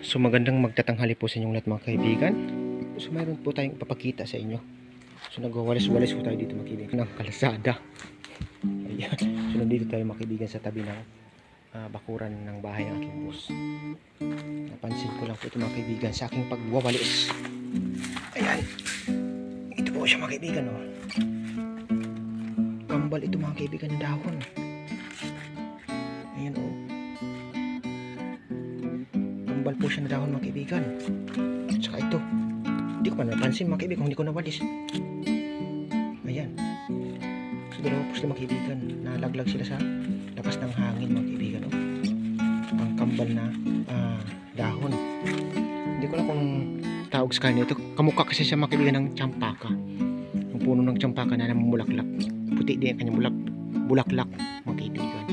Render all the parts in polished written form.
So magandang magtatanghali po sa inyong lahat mga kaibigan. So mayroon po tayong ipapakita sa inyo. So nagwawalis-walis po tayo dito mga kaibigan ng kalsada. Ayan. So nandito tayo mga kaibigan sa tabi ng bakuran ng bahay ng aking boss. Napansin ko lang po ito mga kaibigan sa aking pagwawalis. Ayan. Ito po siya mga kaibigan. Oh. Kambal ito mga kaibigan ng dahon. Ayan oh. Kambal po siya na dahon mga kaibigan. At saka ito, hindi ko pa napansin mga kaibigan kung hindi ko nawalis. Ayan. So dalawa po sila mga kaibigan. Nalaglag sila sa lakas ng hangin mga kaibigan. Oh. Ang kambal na dahon. Hindi ko lang kung tawag sa kanya ito. Kamukha kasi siya mga kaibigan ng tsampaka. Yung puno ng tsampaka na namumulaklak. Puti din ang kanyang bulaklak mga kaibigan.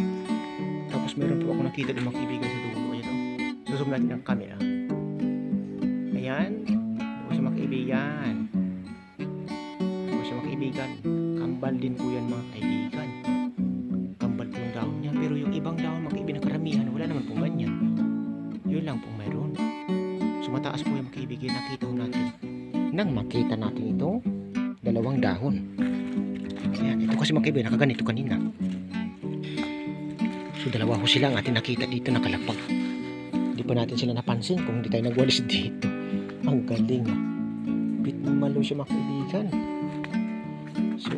Tapos meron po ako nakita din mga kaibigan sa dulo. Ayan o. Susum natin ang camera. Ayan. Ito siya mga kaibigan. Ito siya mga kaibigan. Kambal din po yan mga kaibigan. Kambal po yung dahon niya. Pero yung ibang dahon mga kaibigan karamihan wala naman po ganyan. Yun lang po mayroon. So mataas po yung mga kaibigan. Nakita po natin. Nang makita natin itong dalawang dahon. Ayan. Ito kasi mga kaibigan nakaganito kanina. So dalawa ko sila ang ating nakita dito nakalapag. Hindi pa natin sila napansin kung hindi tayo nagwalis dito. Ang galing. Bit malo siya mga kaibigan. So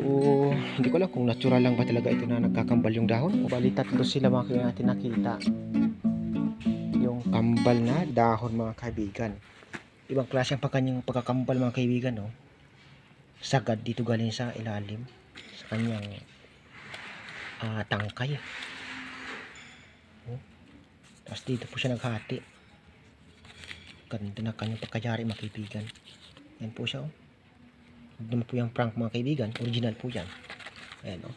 hindi ko alam kung natural lang ba talaga ito na nagkakambal yung dahon. O bali tatlo sila mga kaibigan natin nakita. Yung kambal na dahon mga kaibigan. Ibang klase ang kanyang pagkakambal mga kaibigan. No? Sagad dito galing sa ilalim. Sa kanyang tangkay. Tapos dito po siya naghati. Ganda na kanyang pagkayari mga kaibigan. Yan po siya oh. Huwag naman po yung prank mga kaibigan. Original po yan. Ayan oh.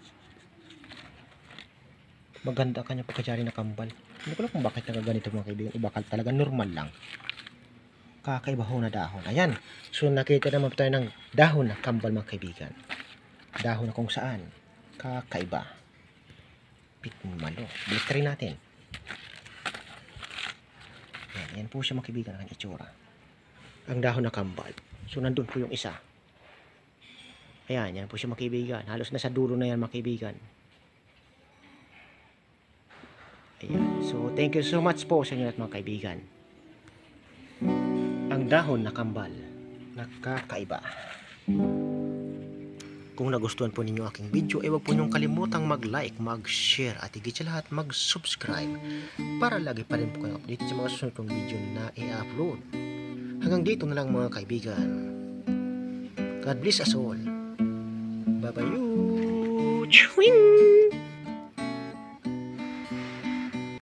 Maganda kanyang pagkayari na kambal. Hindi ko lang kung bakit nagaganito mga kaibigan. Iba talaga normal lang. Kakaiba ho na dahon. Ayan. So nakita naman po tayo ng dahon na kambal mga kaibigan. Dahon na kung saan. Kakaiba. Pitmalo. Balik rin natin. Yan po siya mga kaibigan ang itsura. Ang dahon na kambal. So nandun po yung isa. Ayan, yan po siya mga kaibigan. Halos nasa dulo na yan mga kaibigan. Ayan. So thank you so much po sa inyo at mga kaibigan. Ang dahon na kambal. Nakakaiba. Kung nagustuhan po ninyo aking video, ay huwag po niyong kalimutang mag-like, mag-share, at higit sa lahat mag-subscribe para lagi pa rin po kayo update sa mga susunod kong video na i-upload. Hanggang dito na lang mga kaibigan. God bless us all. Bye-bye. Chewing!